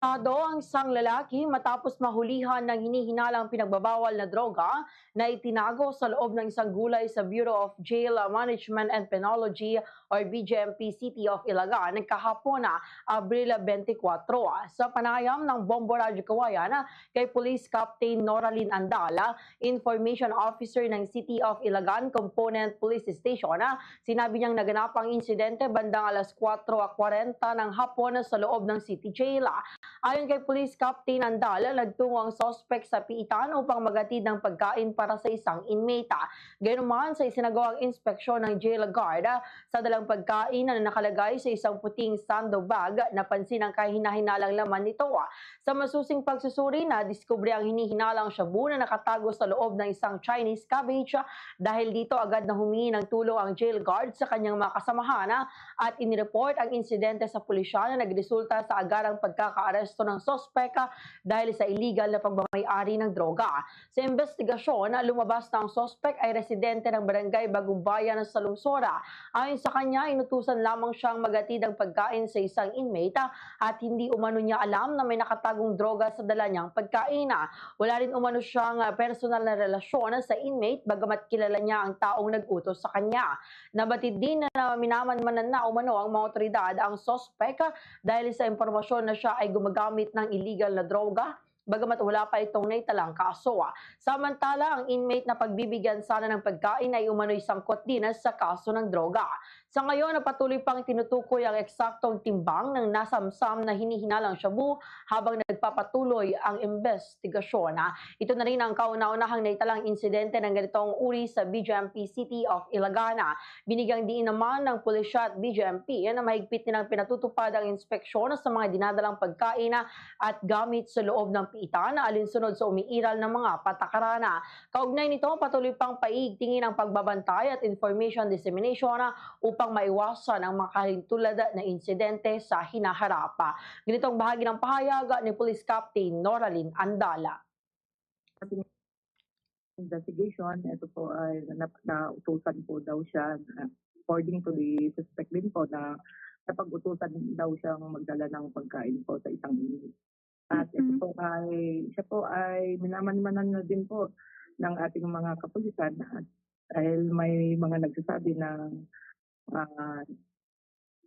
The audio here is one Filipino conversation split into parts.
Ang isang lalaki matapos mahulihan ng hinihinalang pinagbabawal na droga na itinago sa loob ng isang gulay sa Bureau of Jail Management and Penology or BJMP City of Ilagan kahapon na Abril 24. Sa panayam ng Bombo Radyo Kawayan kay Police Captain Noralyn Andala, Information Officer ng City of Ilagan Component Police Station, sinabi niyang naganap ang insidente bandang alas 4:40 ng hapon sa loob ng City Jail. Ayon kay Police Captain Andal, nagtungo ang suspect sa piitan upang magatid ng pagkain para sa isang inmate. Gayunman sa isinagawang inspeksyon ng jail guard sa dalang pagkain na nakalagay sa isang puting sando bag, napansin ang kahina-hinalang laman nito. Sa masusing pagsusuri na diskubre ang hinihinalang shabu na nakatago sa loob ng isang Chinese cabbage. Dahil dito agad na humingi ng tulong ang jail guard sa kanyang mga kasamahan at inireport ang insidente sa pulisya na nagresulta sa agarang pagkakaaresto ng sospek dahil sa illegal na pagmamay-ari ng droga. Sa investigasyon, lumabas na ang sospek ay residente ng barangay Bagong Bayan sa Lungsora. Ayon sa kanya, inutusan lamang siyang magatid ang pagkain sa isang inmate at hindi umano niya alam na may nakatagong droga sa dala niyang pagkain. Wala rin umano siyang personal na relasyon sa inmate bagamat kilala niya ang taong nag-utos sa kanya. Nabatid din na minamanmanan na umano ang mga otoridad ang sospek dahil sa impormasyon na siya ay gumagamit ng illegal na droga, bagamat wala pa itong naitalang kaso. Samantala, ang inmate na pagbibigyan sana ng pagkain ay umano'y sangkot din sa kaso ng droga. Sa ngayon, patuloy pang tinutukoy ang eksaktong timbang ng nasamsam na hinihinalang shabu habang nagpapatuloy ang investigasyon. Ito na rin ang kauna-unahang naitalang insidente ng ganitong uri sa BJMP City of Ilagan. Binigyang diin naman ng pulisya at BJMP na mahigpit nilang pinatutupad ang inspeksyon sa mga dinadalang pagkain at gamit sa loob ng piitan alinsunod sa umiiral ng mga patakaran. Kaugnay nito, patuloy pang paigtingin ang pagbabantay at information dissemination upang maiwasan ang mga kahintulad na insidente sa hinaharap. Ganitong bahagi ng pahayag ni Police Captain Noralyn Andala. Investigation, ito po ay nautusan po daw siya, according to the suspect din po, na napag-utusan daw siyang magdala ng pagkain po sa isang inmate. At ito po ay, siya po ay minamanmanan na din po ng ating mga kapulisan at dahil may mga nagsasabi na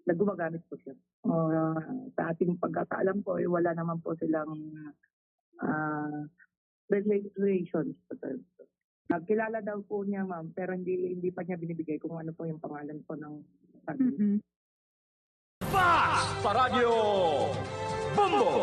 naggumagamit po siya. Sa ating pagkakaalam po, ay wala naman po silang relations. Kilala daw po niya, ma'am, pero hindi pa niya binibigay kung ano po yung pangalan po ng Fast sa radyo, Bombo!